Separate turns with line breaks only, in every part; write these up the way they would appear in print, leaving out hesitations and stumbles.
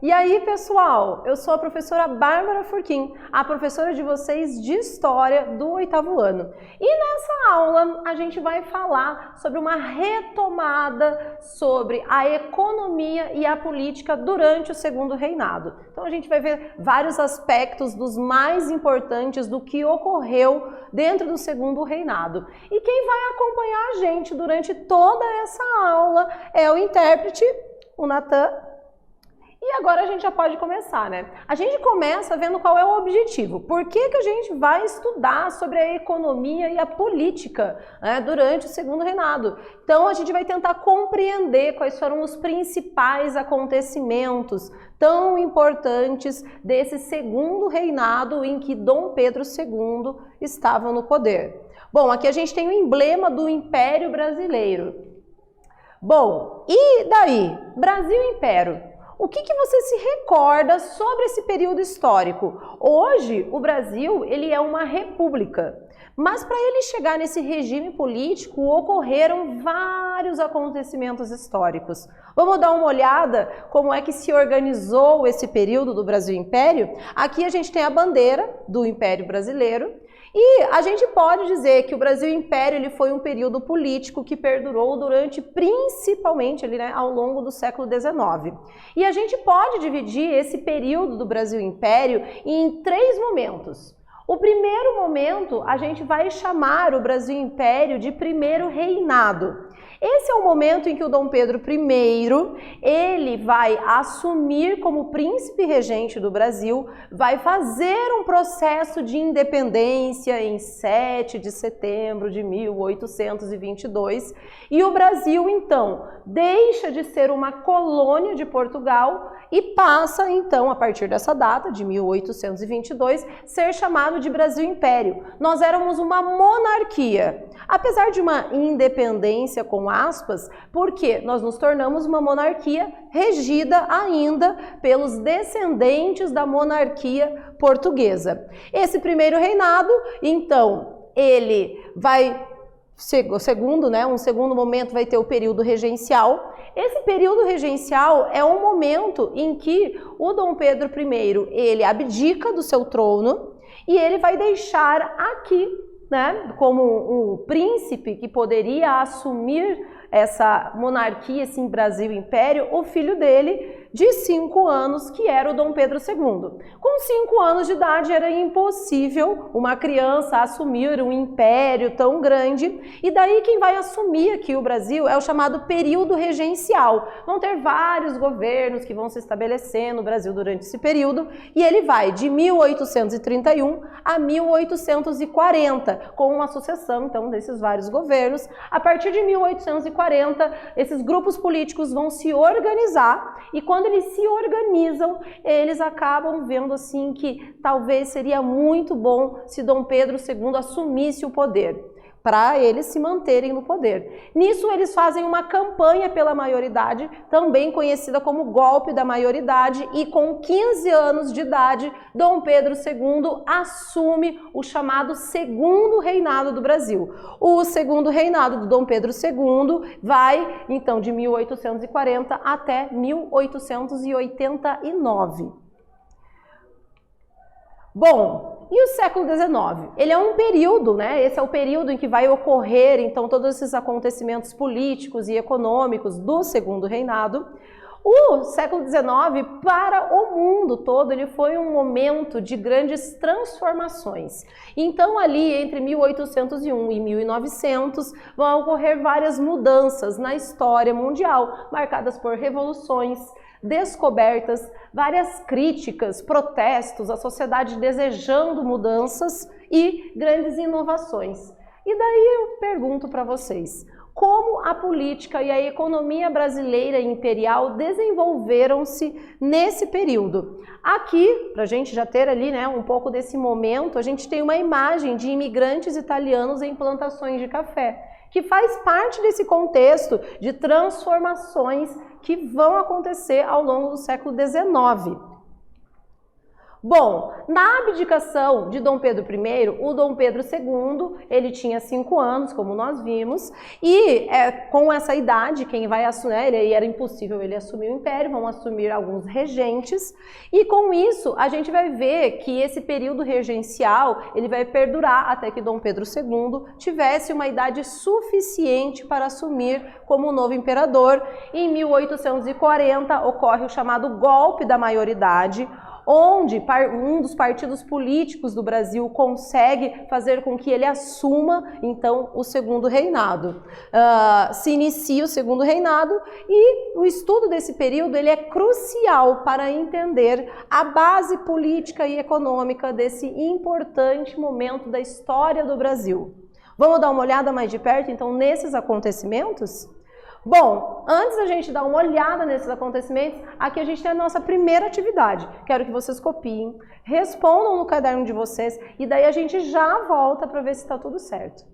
E aí, pessoal, eu sou a professora Bárbara Furquim, a professora de vocês de História do 8º ano. E nessa aula a gente vai falar sobre uma retomada sobre a economia e a política durante o Segundo Reinado. Então a gente vai ver vários aspectos dos mais importantes do que ocorreu dentro do Segundo Reinado. E quem vai acompanhar a gente durante toda essa aula é o intérprete, o Natan. E agora a gente já pode começar, né? A gente começa vendo qual é o objetivo. Por que que a gente vai estudar sobre a economia e a política, né, durante o Segundo Reinado? Então a gente vai tentar compreender quais foram os principais acontecimentos tão importantes desse Segundo Reinado em que Dom Pedro II estava no poder. Bom, aqui a gente tem o emblema do Império Brasileiro. Bom, e daí? Brasil e Império. O que você se recorda sobre esse período histórico? Hoje, o Brasil ele é uma república, mas para ele chegar nesse regime político, ocorreram vários acontecimentos históricos. Vamos dar uma olhada como é que se organizou esse período do Brasil Império? Aqui a gente tem a bandeira do Império Brasileiro. E a gente pode dizer que o Brasil Império ele foi um período político que perdurou durante, principalmente ali, né, ao longo do século XIX. E a gente pode dividir esse período do Brasil Império em 3 momentos. O primeiro momento a gente vai chamar o Brasil Império de Primeiro Reinado. Esse é o momento em que o Dom Pedro I, ele vai assumir como príncipe regente do Brasil, vai fazer um processo de independência em 7 de setembro de 1822, e o Brasil, então, deixa de ser uma colônia de Portugal e passa, então, a partir dessa data, de 1822, ser chamado de Brasil Império. Nós éramos uma monarquia, apesar de uma independência com aspas, porque nós nos tornamos uma monarquia regida ainda pelos descendentes da monarquia portuguesa. Esse primeiro reinado, então, ele vai, segundo, né, um segundo momento vai ter o período regencial. Esse período regencial é um momento em que o Dom Pedro I, ele abdica do seu trono e ele vai deixar aqui, né, como um príncipe que poderia assumir essa monarquia, esse Brasil Império, o filho dele de 5 anos, que era o Dom Pedro II. Com 5 anos de idade era impossível uma criança assumir um império tão grande, e daí quem vai assumir aqui o Brasil é o chamado período regencial. Vão ter vários governos que vão se estabelecer no Brasil durante esse período, e ele vai de 1831 a 1840, com uma sucessão, então, desses vários governos. A partir de 1840, esses grupos políticos vão se organizar, e quando eles se organizam, eles acabam vendo assim que talvez seria muito bom se Dom Pedro II assumisse o poder, para eles se manterem no poder. Nisso eles fazem uma campanha pela maioridade, também conhecida como golpe da maioridade, e com 15 anos de idade, Dom Pedro II assume o chamado Segundo Reinado do Brasil. O Segundo Reinado do Dom Pedro II vai, então, de 1840 até 1889. Bom, e o século XIX? Ele é um período, né? Esse é o período em que vai ocorrer, então, todos esses acontecimentos políticos e econômicos do Segundo Reinado. O século XIX, para o mundo todo, ele foi um momento de grandes transformações. Então, ali entre 1801 e 1900, vão ocorrer várias mudanças na história mundial, marcadas por revoluções, descobertas, várias críticas, protestos, a sociedade desejando mudanças e grandes inovações. E daí eu pergunto para vocês, como a política e a economia brasileira e imperial desenvolveram-se nesse período? Aqui, para a gente já ter ali, né, um pouco desse momento, a gente tem uma imagem de imigrantes italianos em plantações de café, que faz parte desse contexto de transformações que vão acontecer ao longo do século XIX. Bom, na abdicação de Dom Pedro I, o Dom Pedro II, ele tinha 5 anos, como nós vimos, e com essa idade, quem vai assumir, era impossível ele assumir o império, vão assumir alguns regentes, e com isso a gente vai ver que esse período regencial, ele vai perdurar até que Dom Pedro II tivesse uma idade suficiente para assumir como novo imperador. Em 1840 ocorre o chamado golpe da maioridade, onde um dos partidos políticos do Brasil consegue fazer com que ele assuma, então, o segundo reinado. Se inicia o segundo reinado e o estudo desse período ele é crucial para entender a base política e econômica desse importante momento da história do Brasil. Vamos dar uma olhada mais de perto, então, nesses acontecimentos? Bom, antes da gente dar uma olhada nesses acontecimentos, aqui a gente tem a nossa primeira atividade. Quero que vocês copiem, respondam no caderno de vocês e daí a gente já volta para ver se está tudo certo.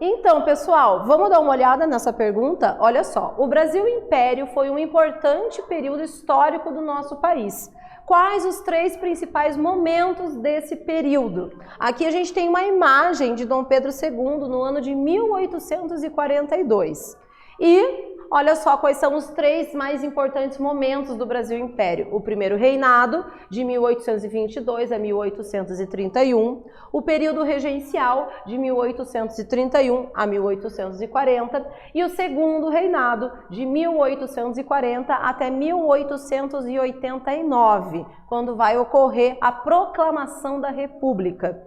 Então, pessoal, vamos dar uma olhada nessa pergunta? Olha só, o Brasil Império foi um importante período histórico do nosso país. Quais os 3 principais momentos desse período? Aqui a gente tem uma imagem de Dom Pedro II no ano de 1842. E olha só quais são os 3 mais importantes momentos do Brasil Império. O primeiro reinado, de 1822 a 1831. O período regencial, de 1831 a 1840. E o segundo reinado, de 1840 até 1889, quando vai ocorrer a proclamação da República.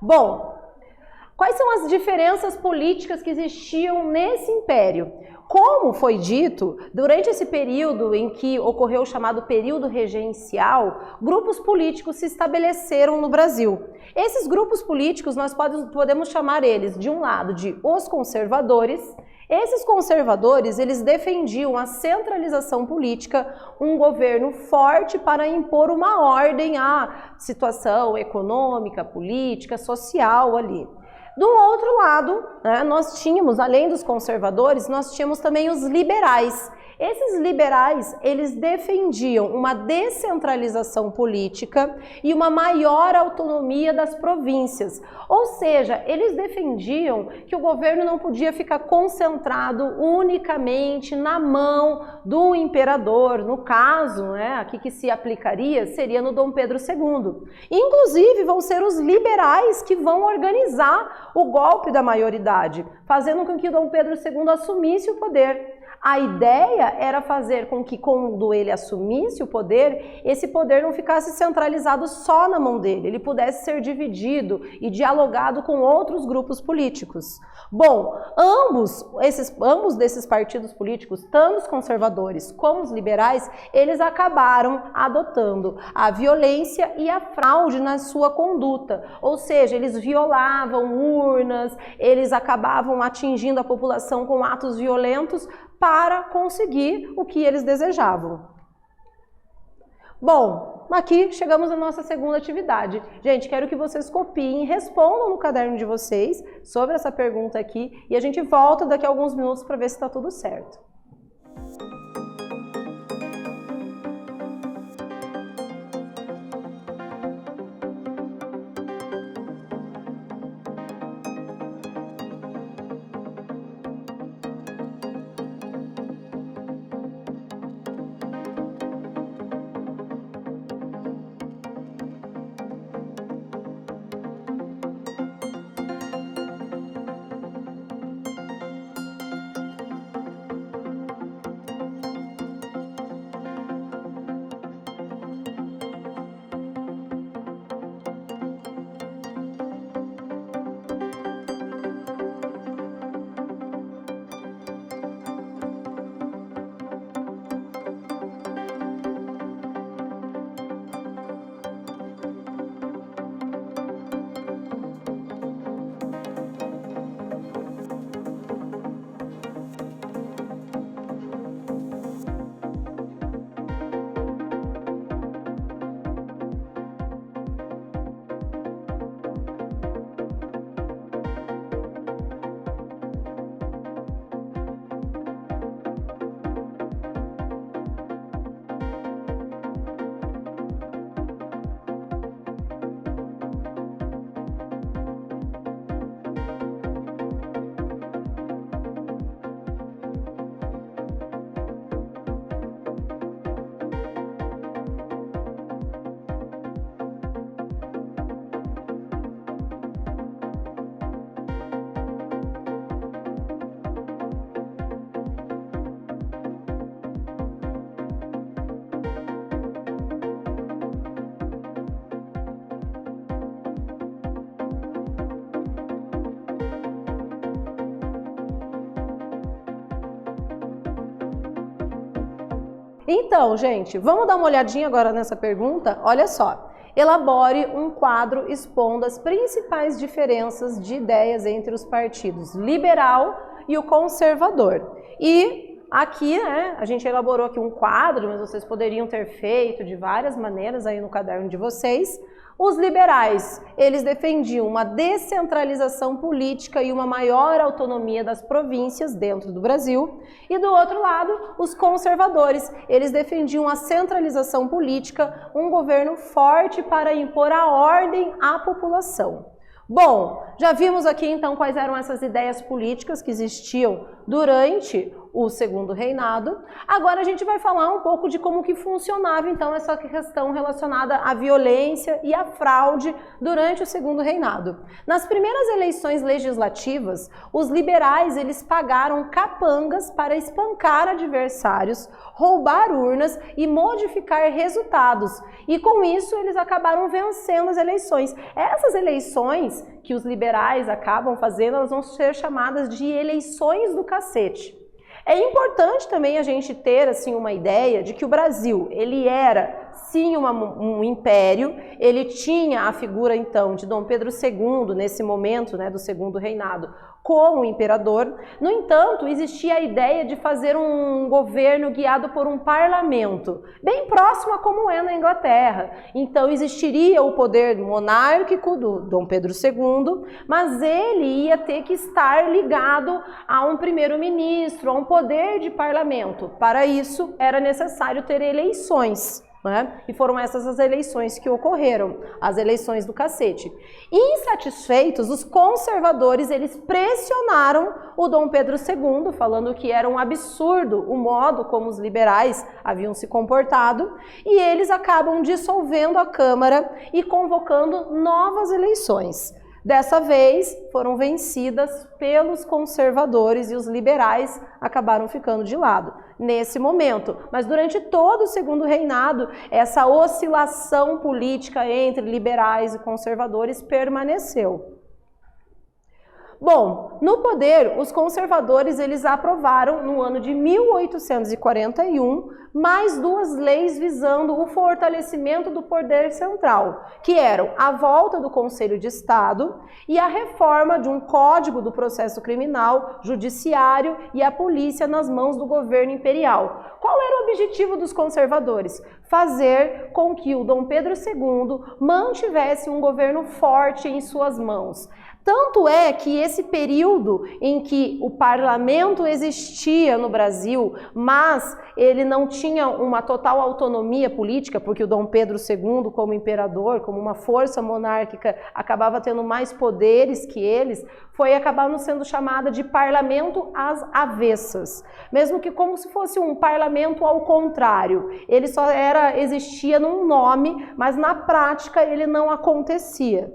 Bom, quais são as diferenças políticas que existiam nesse império? Como foi dito, durante esse período em que ocorreu o chamado período regencial, grupos políticos se estabeleceram no Brasil. Esses grupos políticos, nós podemos chamar eles, de um lado, de os conservadores. Esses conservadores, eles defendiam a centralização política, um governo forte para impor uma ordem à situação econômica, política, social ali. Do outro lado, nós tínhamos, além dos conservadores, nós tínhamos também os liberais. Esses liberais, eles defendiam uma descentralização política e uma maior autonomia das províncias. Ou seja, eles defendiam que o governo não podia ficar concentrado unicamente na mão do imperador. No caso, aqui que se aplicaria seria no Dom Pedro II. Inclusive, vão ser os liberais que vão organizar o golpe da maioridade, fazendo com que o Dom Pedro II assumisse o poder. A ideia era fazer com que, quando ele assumisse o poder, esse poder não ficasse centralizado só na mão dele, ele pudesse ser dividido e dialogado com outros grupos políticos. Bom, ambos desses partidos políticos, tanto os conservadores como os liberais, eles acabaram adotando a violência e a fraude na sua conduta, ou seja, eles violavam urnas, eles acabavam atingindo a população com atos violentos para conseguir o que eles desejavam. Bom, aqui chegamos à nossa segunda atividade. Gente, quero que vocês copiem e respondam no caderno de vocês sobre essa pergunta aqui e a gente volta daqui a alguns minutos para ver se está tudo certo. Então, gente, vamos dar uma olhadinha agora nessa pergunta? Olha só. Elabore um quadro expondo as principais diferenças de ideias entre os partidos liberal e o conservador. E aqui, né, a gente elaborou aqui um quadro, mas vocês poderiam ter feito de várias maneiras aí no caderno de vocês. Os liberais, eles defendiam uma descentralização política e uma maior autonomia das províncias dentro do Brasil. E do outro lado, os conservadores, eles defendiam a centralização política, um governo forte para impor a ordem à população. Bom, já vimos aqui então quais eram essas ideias políticas que existiam durante o Segundo Reinado. Agora a gente vai falar um pouco de como que funcionava então essa questão relacionada à violência e à fraude durante o Segundo Reinado. Nas primeiras eleições legislativas, os liberais eles pagaram capangas para espancar adversários, roubar urnas e modificar resultados. E com isso eles acabaram vencendo as eleições. Essas eleições que os liberais acabam fazendo, elas vão ser chamadas de eleições do cacete. É importante também a gente ter assim uma ideia de que o Brasil, ele era sim um império, ele tinha a figura então de Dom Pedro II nesse momento, né, do Segundo Reinado, como imperador. No entanto, existia a ideia de fazer um governo guiado por um parlamento, bem próximo a como é na Inglaterra. Então existiria o poder monárquico do Dom Pedro II, mas ele ia ter que estar ligado a um primeiro-ministro, a um poder de parlamento. Para isso, era necessário ter eleições. E foram essas as eleições que ocorreram, as eleições do cacete. Insatisfeitos, os conservadores eles pressionaram o Dom Pedro II, falando que era um absurdo o modo como os liberais haviam se comportado, e eles acabam dissolvendo a Câmara e convocando novas eleições. Dessa vez, foram vencidas pelos conservadores e os liberais acabaram ficando de lado nesse momento. Mas durante todo o segundo reinado, essa oscilação política entre liberais e conservadores permaneceu. Bom, no poder, os conservadores eles aprovaram no ano de 1841 mais duas leis visando o fortalecimento do poder central, que eram a volta do Conselho de Estado e a reforma de um Código do Processo Criminal, Judiciário e a polícia nas mãos do governo imperial. Qual era o objetivo dos conservadores? Fazer com que o Dom Pedro II mantivesse um governo forte em suas mãos. Tanto é que esse período em que o parlamento existia no Brasil, mas ele não tinha uma total autonomia política, porque o Dom Pedro II, como imperador, como uma força monárquica, acabava tendo mais poderes que eles, foi acabando sendo chamada de parlamento às avessas. Mesmo que como se fosse um parlamento ao contrário. Ele só existia num nome, mas na prática ele não acontecia.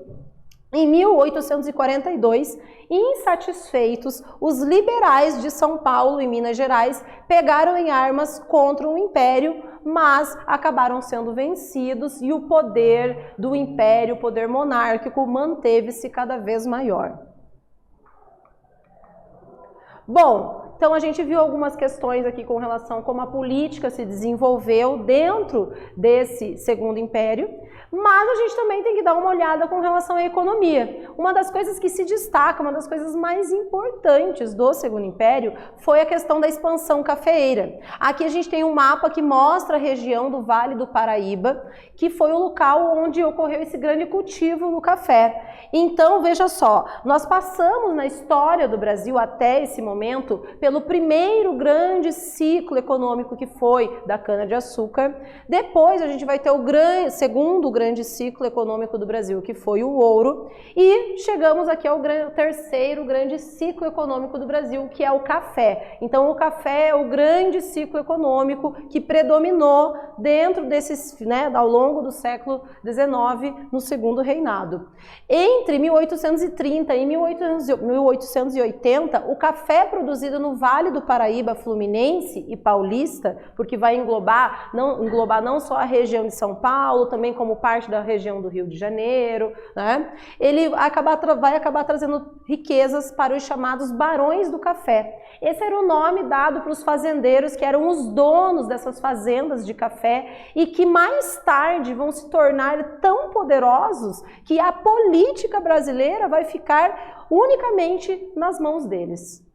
Em 1842, insatisfeitos, os liberais de São Paulo e Minas Gerais pegaram em armas contra o Império, mas acabaram sendo vencidos e o poder do Império, o poder monárquico, manteve-se cada vez maior. Bom, então a gente viu algumas questões aqui com relação a como a política se desenvolveu dentro desse Segundo Império, mas a gente também tem que dar uma olhada com relação à economia. Uma das coisas que se destaca, uma das coisas mais importantes do Segundo Império foi a questão da expansão cafeeira. Aqui a gente tem um mapa que mostra a região do Vale do Paraíba, que foi o local onde ocorreu esse grande cultivo do café. Então, veja só, nós passamos na história do Brasil até esse momento pelo primeiro grande ciclo econômico que foi da cana-de-açúcar. Depois a gente vai ter o segundo grande ciclo econômico do Brasil, que foi o ouro. E chegamos aqui ao terceiro grande ciclo econômico do Brasil, que é o café. Então o café é o grande ciclo econômico que predominou dentro desses, ao longo do século XIX, no segundo reinado. Entre 1830 e 1880, o café produzido no Vale do Paraíba Fluminense e Paulista, porque vai englobar não só a região de São Paulo, também como parte da região do Rio de Janeiro, né? Ele vai acabar trazendo riquezas para os chamados barões do café. Esse era o nome dado para os fazendeiros, que eram os donos dessas fazendas de café e que mais tarde vão se tornar tão poderosos que a política brasileira vai ficar unicamente nas mãos deles.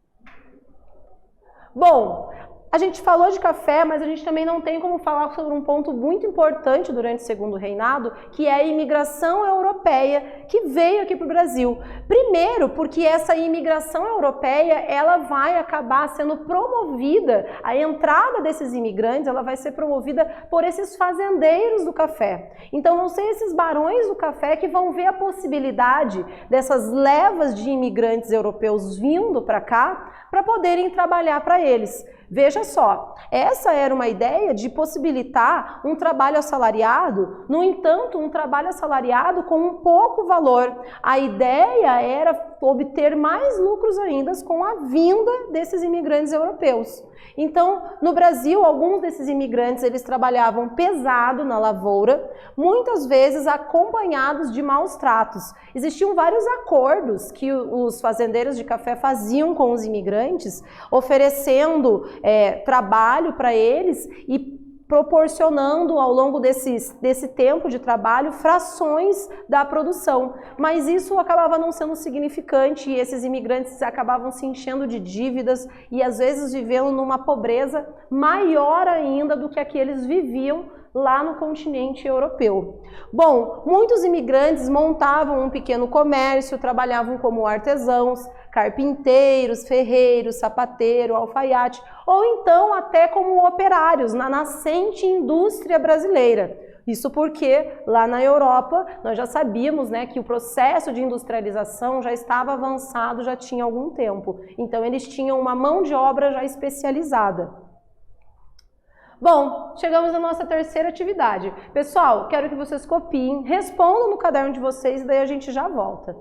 Bom, a gente falou de café, mas a gente também não tem como falar sobre um ponto muito importante durante o Segundo Reinado, que é a imigração europeia que veio aqui para o Brasil. Primeiro, porque essa imigração europeia, ela vai acabar sendo promovida, a entrada desses imigrantes, ela vai ser promovida por esses fazendeiros do café. Então, vão ser esses barões do café que vão ver a possibilidade dessas levas de imigrantes europeus vindo para cá, para poderem trabalhar para eles. Veja só, essa era uma ideia de possibilitar um trabalho assalariado, no entanto, um trabalho assalariado com um pouco valor. A ideia era obter mais lucros ainda com a vinda desses imigrantes europeus. Então, no Brasil, alguns desses imigrantes, eles trabalhavam pesado na lavoura, muitas vezes acompanhados de maus tratos. Existiam vários acordos que os fazendeiros de café faziam com os imigrantes, oferecendo trabalho para eles e proporcionando ao longo desse tempo de trabalho frações da produção. Mas isso acabava não sendo significante e esses imigrantes acabavam se enchendo de dívidas e às vezes vivendo numa pobreza maior ainda do que a que eles viviam lá no continente europeu. Bom, muitos imigrantes montavam um pequeno comércio, trabalhavam como artesãos, carpinteiros, ferreiros, sapateiro, alfaiate, ou então até como operários na nascente indústria brasileira. Isso porque lá na Europa nós já sabíamos, que o processo de industrialização já estava avançado, já tinha algum tempo. Então eles tinham uma mão de obra já especializada. Bom, chegamos à nossa terceira atividade. Pessoal, quero que vocês copiem, respondam no caderno de vocês e daí a gente já volta.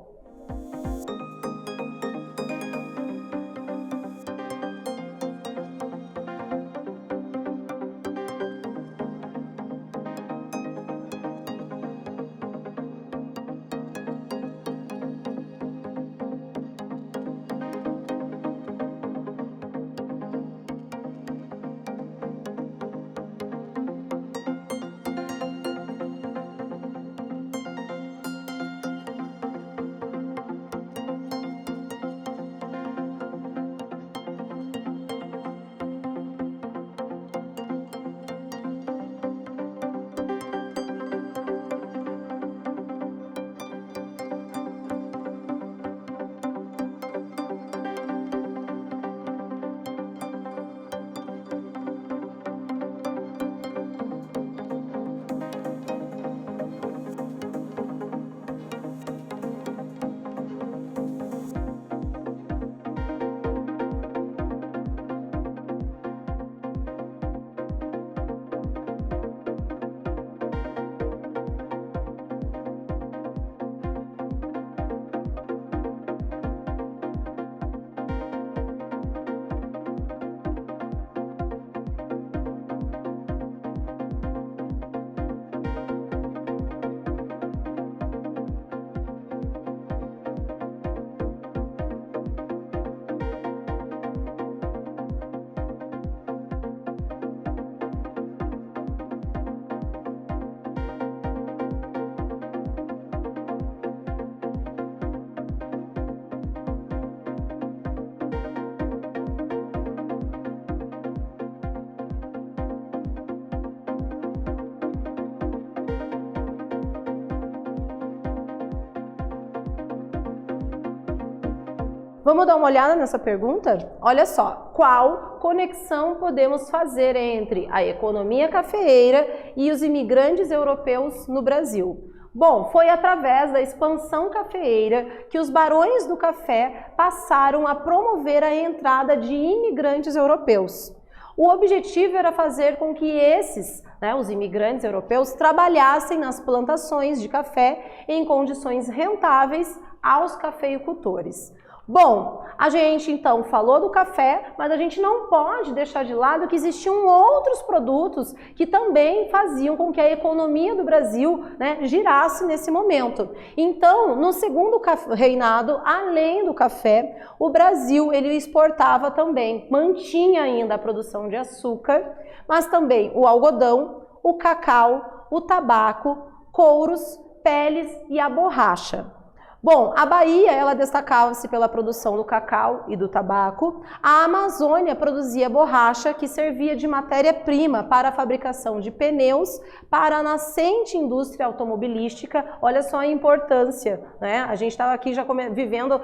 Vamos dar uma olhada nessa pergunta? Olha só, qual conexão podemos fazer entre a economia cafeeira e os imigrantes europeus no Brasil? Bom, foi através da expansão cafeeira que os barões do café passaram a promover a entrada de imigrantes europeus. O objetivo era fazer com que esses, os imigrantes europeus, trabalhassem nas plantações de café em condições rentáveis aos cafeicultores. Bom, a gente então falou do café, mas a gente não pode deixar de lado que existiam outros produtos que também faziam com que a economia do Brasil, girasse nesse momento. Então, no segundo reinado, além do café, o Brasil ele exportava também, mantinha ainda a produção de açúcar, mas também o algodão, o cacau, o tabaco, couros, peles e a borracha. Bom, a Bahia, ela destacava-se pela produção do cacau e do tabaco. A Amazônia produzia borracha, que servia de matéria-prima para a fabricação de pneus para a nascente indústria automobilística. Olha só a importância, A gente estava aqui já vivendo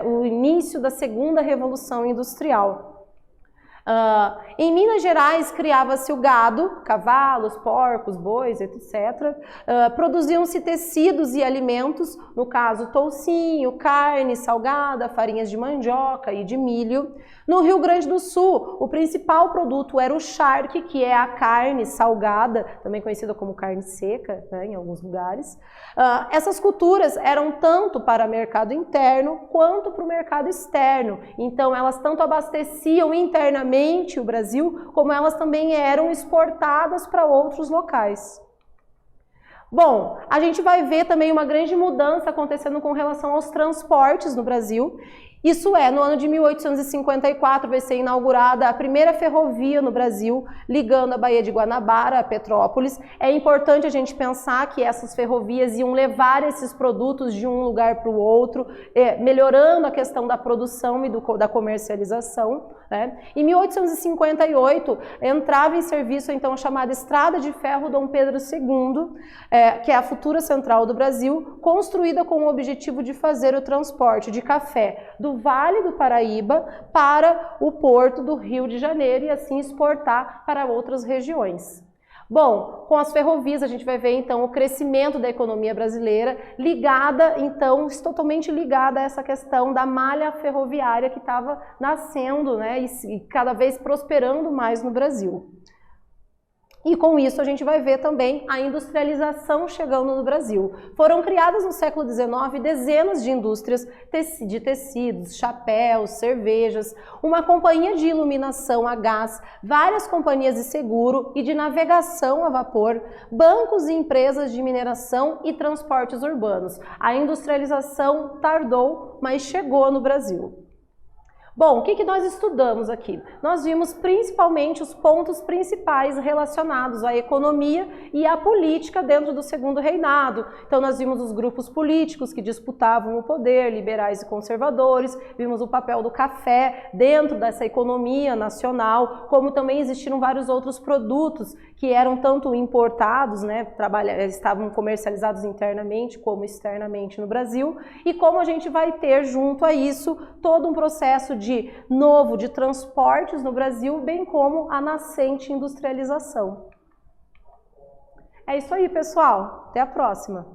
o início da segunda revolução industrial. Em Minas Gerais criava-se o gado, cavalos, porcos, bois, etc. Produziam-se tecidos e alimentos, no caso toucinho, carne salgada, farinhas de mandioca e de milho. No Rio Grande do Sul, o principal produto era o charque, que é a carne salgada, também conhecida como carne seca, em alguns lugares. Essas culturas eram tanto para o mercado interno quanto para o mercado externo. Então, elas tanto abasteciam internamente o Brasil, como elas também eram exportadas para outros locais. Bom, a gente vai ver também uma grande mudança acontecendo com relação aos transportes no Brasil. Isso é, no ano de 1854 vai ser inaugurada a primeira ferrovia no Brasil, ligando a Baía de Guanabara a Petrópolis. É importante a gente pensar que essas ferrovias iam levar esses produtos de um lugar para o outro, melhorando a questão da produção e da comercialização. Em 1858 entrava em serviço então a chamada Estrada de Ferro Dom Pedro II, que é a futura central do Brasil, construída com o objetivo de fazer o transporte de café do Vale do Paraíba para o porto do Rio de Janeiro e assim exportar para outras regiões. Bom, com as ferrovias a gente vai ver então o crescimento da economia brasileira ligada, então, totalmente ligada a essa questão da malha ferroviária que estava nascendo, e cada vez prosperando mais no Brasil. E com isso a gente vai ver também a industrialização chegando no Brasil. Foram criadas no século XIX dezenas de indústrias de tecidos, chapéus, cervejas, uma companhia de iluminação a gás, várias companhias de seguro e de navegação a vapor, bancos e empresas de mineração e transportes urbanos. A industrialização tardou, mas chegou no Brasil. Bom, o que nós estudamos aqui? Nós vimos principalmente os pontos principais relacionados à economia e à política dentro do segundo reinado. Então nós vimos os grupos políticos que disputavam o poder, liberais e conservadores, vimos o papel do café dentro dessa economia nacional, como também existiram vários outros produtos que eram tanto importados, estavam comercializados internamente como externamente no Brasil, e como a gente vai ter junto a isso todo um processo de transportes no Brasil, bem como a nascente industrialização. É isso aí, pessoal. Até a próxima.